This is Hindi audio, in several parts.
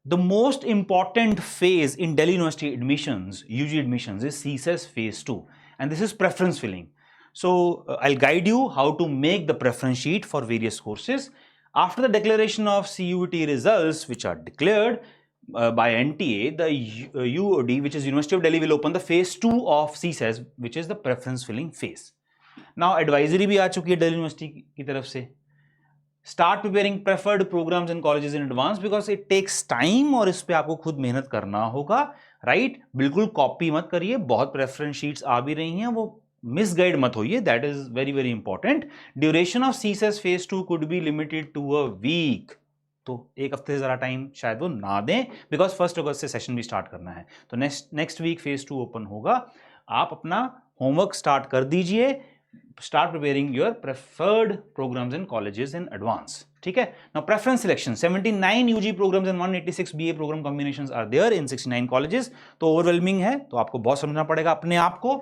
The most important phase in Delhi University admissions, UG admissions, is CSES phase 2, and this is preference filling. So I'll guide you how to make the preference sheet for various courses. After the declaration of CUET results, which are declared by NTA, the UOD, which is University of Delhi, will open the phase 2 of CSES, which is the preference filling phase. Now advisory भी आ चुकी है Delhi University की तरफ से. Start preparing preferred programs and colleges in advance because it takes time और इस पे आपको खुद मेहनत करना होगा, राइट? बिल्कुल कॉपी मत करिए, बहुत प्रेफरेंस शीट्स आ भी रही हैं, वो मिसगाइड मत होइए, that is very very important. Duration of CSAS phase 2 could be limited to a week. तो एक हफ्ते से ज़रा टाइम शायद वो ना दें, बिकॉज 1 अगस्त से सेशन भी स्टार्ट करना है. तो नेक्स्ट वीक फेज 2 ओपन होगा. आप अपना होमवर्क स्टार्ट कर दीजिए. Start preparing your preferred programs and colleges in advance. ठीक है? Now preference selection, 79 UG programs and 186 BA program combinations are there in 69 colleges. तो overwhelming है, तो आपको बहुत समझना पड़ेगा अपने आप को.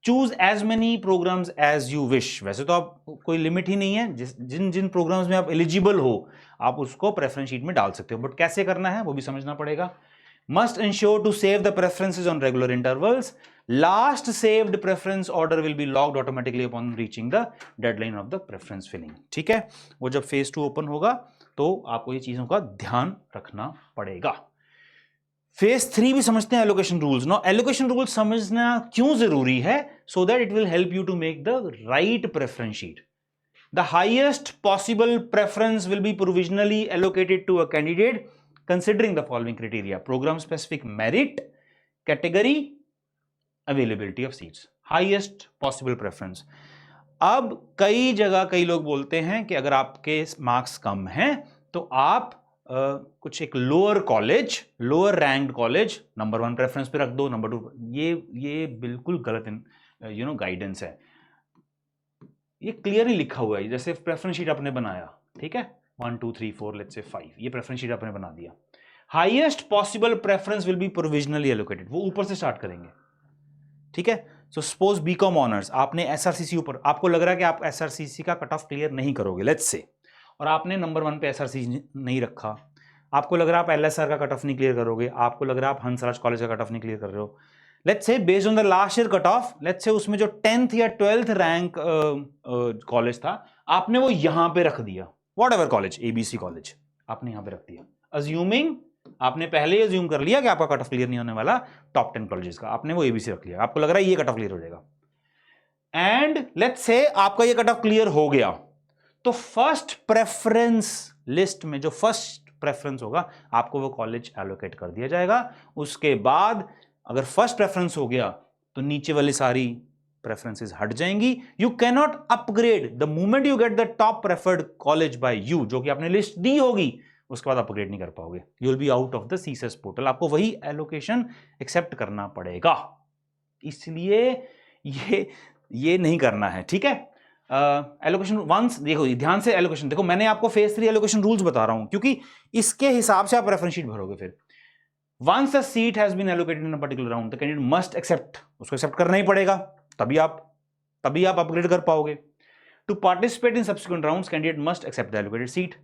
Choose as many programs as you wish. वैसे तो आप कोई लिमिट ही नहीं है, जिन जिन प्रोग्राम्स में आप एलिजिबल हो आप उसको प्रेफरेंस शीट में डाल सकते हो, बट कैसे करना है वो भी समझना पड़ेगा. Must ensure to save the preferences on regular intervals. Last saved preference order will be logged automatically upon reaching the deadline of the preference filling. ठीक है? वो जब phase 2 open होगा तो आपको ये चीजों का ध्यान रखना पड़ेगा. phase 3 भी समझते हैं allocation rules. No allocation rules समझना क्यों जरूरी है? So that it will help you to make the right preference sheet. The highest possible preference will be provisionally allocated to a candidate considering the following criteria: program specific merit, category, availability of seats. Highest possible preference. अब कई जगह कई लोग बोलते हैं कि अगर आपके मार्क्स कम हैं तो आप कुछ एक lower college, lower ranked college number 1 preference पे रख दो, नंबर 2. ये बिल्कुल गलत गाइडेंस है. ये क्लियरली लिखा हुआ है, जैसे प्रेफरेंस शीट आपने बनाया, ठीक है, 1 2 3 4 लेट्स से 5, ये प्रेफरेंस शीट आपने बना दिया. Highest possible preference will be provisionally allocated. वो ऊपर से स्टार्ट करेंगे, ठीक है. सो सपोज बीकॉम ऑनर्स, आपने एसआरसीसी ऊपर, आपको लग रहा है कि आप एसआरसीसी का कट ऑफ क्लियर नहीं करोगे, लेट्स से, और आपने नंबर 1 पे एसआरसीसी नहीं रखा. आपको लग रहा है आप एलएसआर का कट ऑफ नहीं क्लियर करोगे, आपको लग रहा है आप हंसराज कॉलेज का कट ऑफ नहीं क्लियर कर रहे हो. Let's say based on the last year cut off, let's say उसमें जो 10th या 12th रैंक कॉलेज था आपने वो यहां पे रख दिया, व्हाटएवर कॉलेज, एबीसी कॉलेज आपने यहां पे रख दिया. अज्यूमिंग, आपने पहले ही अज्यूम कर लिया कि आपका कट ऑफ क्लियर नहीं होने वाला टॉप 10 कॉलेजेस का, आपने वो एबीसी रख लिया, आपको लग रहा है ये कट ऑफ क्लियर हो जाएगा. एंड लेट्स से आपका ये कट ऑफ क्लियर हो गया, तो फर्स्ट प्रेफरेंस लिस्ट में जो फर्स्ट प्रेफरेंस होगा आपको वो कॉलेज एलोकेट कर दिया जाएगा. उसके बाद अगर फर्स्ट प्रेफरेंस हो गया तो नीचे वाली सारी प्रेफरेंसेस हट जाएंगी. You can not upgrade the moment you get the top preferred college by you, जो कि आपने लिस्ट दी होगी, उसके बाद अपग्रेड नहीं कर पाओगे. You will be out of the CSS portal. आपको वही एलोकेशन एक्सेप्ट करना पड़ेगा, इसलिए ये नहीं करना है, ठीक है. एलोकेशन वंस, देखो ध्यान से एलोकेशन देखो, मैंने आपको फेज 3 एलोकेशन रूल्स बता रहा हूं क्योंकि इसके हिसाब से आप रेफरेंस शीट भरोगे. फिर once a seat has been allocated in a particular round, the candidate must accept, उसको accept करना ही पड़ेगा, तभी आप अपग्रेड कर पाओगे. To participate in subsequent rounds, candidate must accept the allocated seat.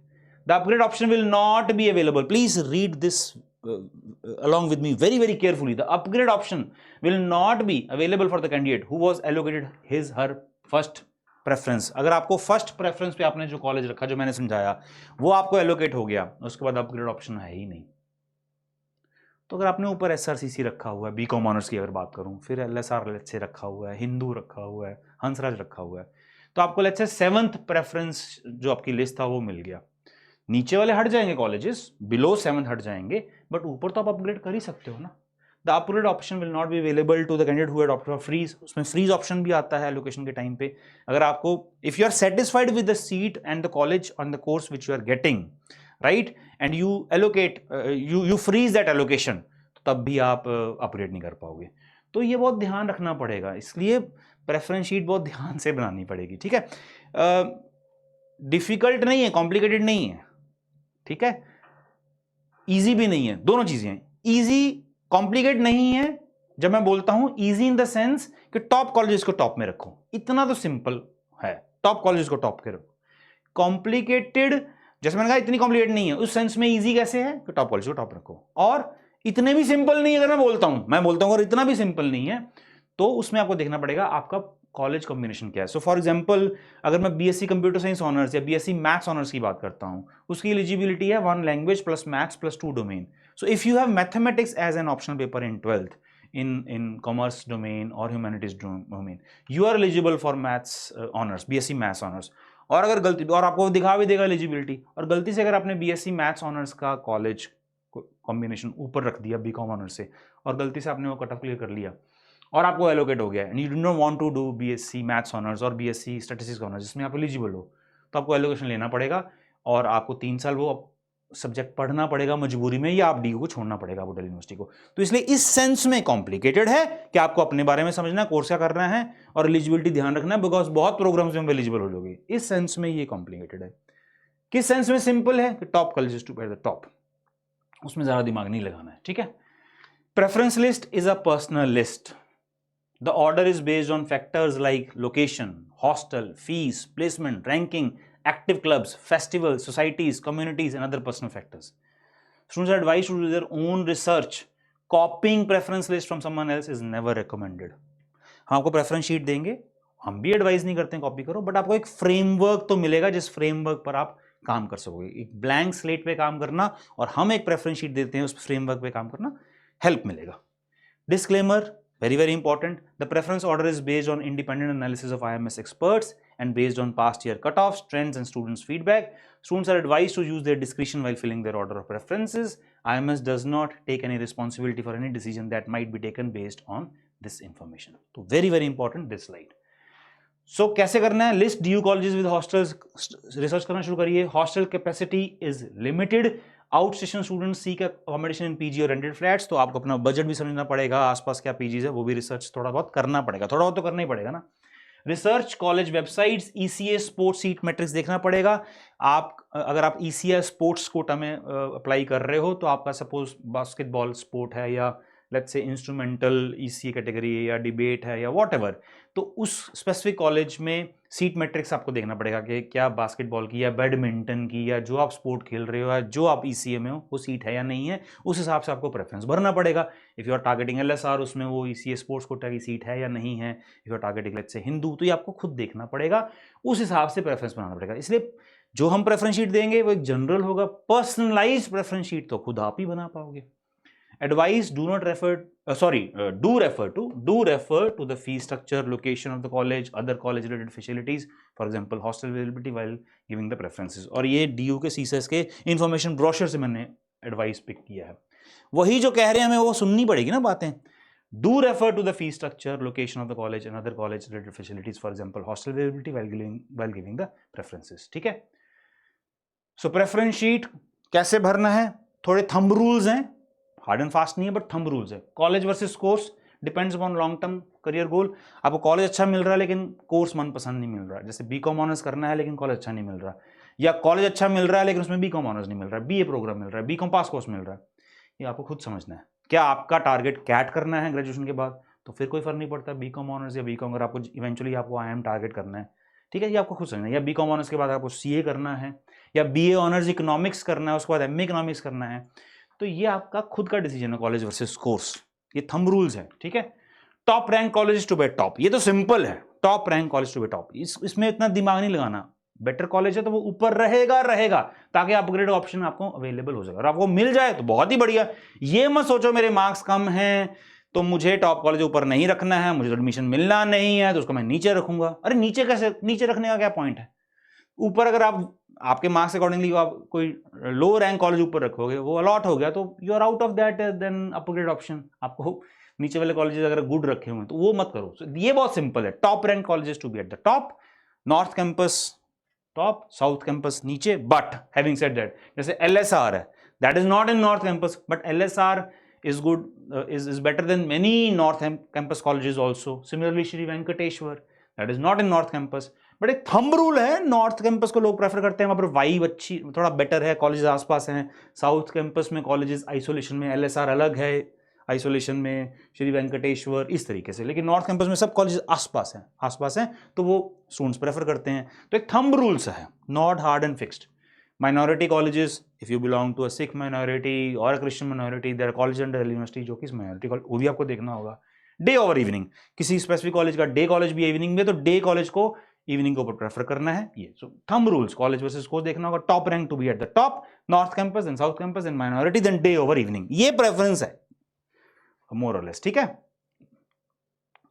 The upgrade option will not be available. Please read this along with me very very carefully. The upgrade option will not be available for the candidate who was allocated his her first preference. अगर आपको फर्स्ट प्रेफरेंस पे आपने जो कॉलेज रखा, जो मैंने समझाया, वो आपको एलोकेट हो गया, उसके बाद अपग्रेड ऑप्शन है ही नहीं. तो अगर आपने ऊपर एसआरसीसी रखा हुआ है, बीकॉम ऑनर्स की अगर बात करूं, फिर एलएसआर से रखा हुआ है, हिंदू रखा हुआ है, हंसराज रखा हुआ है, तो आपको लेट्स से 7th प्रेफरेंस जो आपकी लिस्ट था वो मिल गया. नीचे वाले हट जाएंगे कॉलेजेस, बिलो 7th हट जाएंगे, बट ऊपर तो आप अपग्रेड कर ही सकते हो ना. The upgrade option will not be available to the candidate who had opted for freeze. उसमें फ्रीज ऑप्शन भी आता है एलोकेशन के टाइम पे. अगर आपको, if you are satisfied with the seat and the college on the course which you are getting, right, and you allocate, you freeze that allocation, तब भी आप अपग्रेड नहीं कर पाओगे. तो ये बहुत ध्यान रखना पड़ेगा, इसलिए प्रेफरेंस शीट बहुत ध्यान से बनानी पड़ेगी, ठीक है. डिफिकल्ट नहीं है, कॉम्प्लिकेटेड नहीं है, ठीक है, इजी भी नहीं है, दोनों चीजें हैं. इजी, कॉम्प्लिकेट नहीं है. जब मैं बोलता हूं इजी इन द सेंस कि टॉप कॉलेजेस को टॉप में रखो, इतना तो सिंपल है, टॉप कॉलेजेस को टॉप के रखो. कॉम्प्लिकेटेड जैसे मैंने कहा इतनी कॉम्प्लिकेटेड नहीं है, उस सेंस में इजी कैसे है कि टॉप कॉलेज को टॉप रखो, और इतने भी सिंपल नहीं है। अगर मैं बोलता हूं अगर इतना भी सिंपल नहीं है तो उसमें आपको देखना पड़ेगा आपका कॉलेज कॉम्बिनेशन क्या है। सो फॉर एग्जांपल अगर मैं बीएससी कंप्यूटर साइंस ऑनर्स या बीएससी मैथ्स ऑनर्स की बात करता हूं, उसकी एलिजिबिलिटी है 1 language plus maths plus 2 domain. So if you have mathematics as an optional paper in 12th in commerce domain or humanities domain, you are eligible for maths honors, BSc maths honors। और अगर गलती, और आपको दिखा भी देगा एलिजिबिलिटी, और गलती से अगर आपने बीएससी मैथ्स ऑनर्स का कॉलेज कॉम्बिनेशन ऊपर रख दिया बीकॉम ऑनर्स से, और गलती से आपने वो कट ऑफ क्लियर कर लिया और आपको एलोकेट हो गया and you do not want to do BSc maths honours और बीएससी स्टैटिस्टिक्स ऑनर्स जिसमें आप एलिजिबल हो, तो आपको एलोकेशन लेना पड़ेगा और आपको 3 साल वो सब्जेक्ट पढ़ना पड़ेगा मजबूरी में, या आप डीयू को छोड़ना पड़ेगा वो दिल्ली यूनिवर्सिटी को। तो इसलिए इस सेंस में कॉम्प्लिकेटेड है कि आपको अपने बारे में समझना, कोर्स क्या करना है और एलिजिबिलिटी ध्यान रखना है, बिकॉज बहुत प्रोग्राम्स में एलिजिबल हो जाओगे। इस सेंस में ये कॉम्प्लिकेटेड है। किस सेंस में सिंपल है कि top colleges to the top, उसमें ज्यादा दिमाग नहीं लगाना है, ठीक है। Preference list is a personal list. The order is based on factors like location, hostel, fees, placement, ranking, active clubs, festivals, societies, communities, and other personal factors. Students are advised to do their own research. Copying preference list from someone else is never recommended. हम आपको प्रेफरेंस शीट देंगे, हम भी एडवाइस नहीं करते हैं कॉपी करो, बट आपको एक फ्रेमवर्क तो मिलेगा जिस फ्रेमवर्क पर आप काम कर सकोगे। एक ब्लैंक स्लेट पे काम करना और हम एक प्रेफरेंस शीट देते हैं, उस फ्रेमवर्क पे काम करना, हेल्प मिलेगा। Disclaimer, very very important, the preference order is based on independent analysis of IMS experts and based on past year cutoffs, trends and students feedback. Students are advised to use their discretion while filling their order of preferences. IMS does not take any responsibility for any decision that might be taken based on this information. So very very important this slide. So कैसे करना है? List DU colleges with hostels, research करना शुरू करिए। Hostel capacity is limited. Out station student seek accommodation in PG और रेंटेड फ्लैट्स, तो आपको अपना बजट भी समझना पड़ेगा, आसपास क्या पीजीज है वो भी रिसर्च थोड़ा बहुत करना पड़ेगा, थोड़ा बहुत तो करना ही पड़ेगा ना। Research college websites, ECA sports seat matrix देखना पड़ेगा। आप अगर आप ईसीए स्पोर्ट्स कोटा में अप्लाई कर रहे हो तो आपका सपोज बास्केटबॉल स्पोर्ट है या let's say instrumental ECA category है या डिबेट है या व्हाटएवर, तो उस स्पेसिफिक कॉलेज में सीट मैट्रिक्स आपको देखना पड़ेगा कि क्या बास्केटबॉल की या बैडमिंटन की या जो आप स्पोर्ट खेल रहे हो या जो आप ईसीए में हो वो सीट है या नहीं है, उस हिसाब से आपको प्रेफरेंस भरना पड़ेगा। If you are targeting LSR, उसमें वो ईसीए स्पोर्ट्स कोटा की सीट है या नहीं है। If you are targeting let's say Hindu, तो ये आपको खुद देखना पड़ेगा, उस हिसाब से प्रेफरेंस बनाना पड़ेगा। इसलिए जो हम प्रेफरेंस शीट देंगे वो एक जनरल होगा, पर्सनलाइज प्रेफरेंस शीट तो खुद आप ही बना पाओगे। Advice, do refer to the fee structure, location of the college, other college related facilities, for example hostel availability while giving the preferences। और ये DU के CSS के information brochure से मैंने एडवाइस पिक किया है। वही जो कह रहे हैं हमें वो सुननी पड़ेगी ना बातें। Do refer to the fee structure, location of the college and other college related facilities, for example hostel availability while giving the preferences, ठीक है। सो प्रेफरेंस शीट कैसे भरना है, थोड़े थंब रूल्स हैं, हार्ड एंड फास्ट नहीं है बट थंब रूल्स है। College versus course depends upon long term career goal. आपको कॉलेज अच्छा मिल रहा है लेकिन कोर्स मनपसंद नहीं मिल रहा है, जैसे बीकॉम ऑनर्स करना है लेकिन कॉलेज अच्छा नहीं मिल रहा, या कॉलेज अच्छा मिल रहा है लेकिन उसमें बीकॉम ऑनर्स नहीं मिल रहा है, बीए प्रोग्राम मिल रहा है, बीकॉम पास कोर्स मिल रहा है, ये आपको खुद समझना है। क्या आपका टारगेट कैट करना है ग्रेजुएशन के बाद, तो फिर कोई फर्क नहीं पड़ता बीकॉम ऑनर्स या बीकॉम, अगर आपको इवेंचुअली आपको IIM टारगेट करना है, ठीक है, ये आपको खुद समझना है। या बीकॉम ऑनर्स के बाद आपको CA करना है या BA ऑनर्स इकोनॉमिक्स करना है, उसके बाद MA इकोनॉमिक्स करना है, तो ये आपका खुद का डिसीजन है, कॉलेज वर्सेस कोर्स, ये थंब रूल्स है, ठीक है। Top rank college to be top, ये तो सिंपल है, top rank college to be top, इसमें इतना दिमाग नहीं लगाना। बेटर कॉलेज है तो वो ऊपर रहेगा ताकि अपग्रेड ऑप्शन आपको अवेलेबल हो जाएगा, और आपको मिल जाए तो बहुत ही बढ़िया। ये मत सोचो मेरे मार्क्स कम हैं तो मुझे टॉप कॉलेज ऊपर नहीं रखना है, मुझे एडमिशन मिलना नहीं है तो उसको मैं नीचे रखूंगा। अरे नीचे कैसे, नीचे रखने का क्या पॉइंट है? ऊपर अगर आप आपके मार्क्स अकॉर्डिंगली आप कोई लो रैंक कॉलेज ऊपर रखोगे, वो अलॉट हो गया तो you are out of that then upgrade option. आपको नीचे वाले कॉलेजेस अगर गुड रखे हुए तो वो मत करो। So, ये बहुत सिंपल है, top rank colleges to be at the top, north campus top, south campus नीचे। बट हैविंग सेड दैट, जैसे LSR है, that is not in north campus, but LSR is good, is better than many north campus colleges also. Similarly Shri Venkateshwar, that is not in north campus, but एक थंब रूल है, नॉर्थ कैंपस को लोग प्रेफर करते हैं, वहां पर वाइब अच्छी थोड़ा बेटर है, कॉलेजेस आसपास हैं। साउथ कैंपस में कॉलेजेस आइसोलेशन में, LSR अलग है आइसोलेशन में, श्री वेंकटेश्वर इस तरीके से, लेकिन नॉर्थ कैंपस में सब कॉलेजेस आसपास हैं तो वो स्टूडेंट्स प्रेफर करते हैं। तो एक थंब रूल्स है, not hard and fixed. Minority colleges, if you belong to a Sikh minority or a Christian minority, there are colleges under Delhi University जो कि इस minority college, वो भी आपको देखना होगा. डे ओवर इवनिंग, किसी स्पेसिफिक कॉलेज का डे कॉलेज भी इवनिंग में, तो डे कॉलेज को इवनिंग के ऊपर प्रेफर करना है. ये so thumb rules, college versus course देखना होगा. Top rank to be at the top, north campus and south campus and minority, then day over evening. ये प्रेफरेंस है मोर और लेस. ठीक है,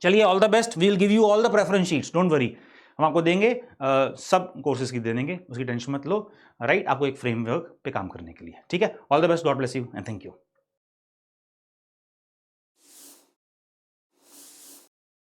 चलिए, all the best. We will give you all the preference sheets, don't worry. हम आपको देंगे, सब कोर्सेज की दे देंगे, उसकी टेंशन मत लो. राइट, आपको एक फ्रेमवर्क पे काम करने के लिए. ठीक है, all the best, God bless you and thank you.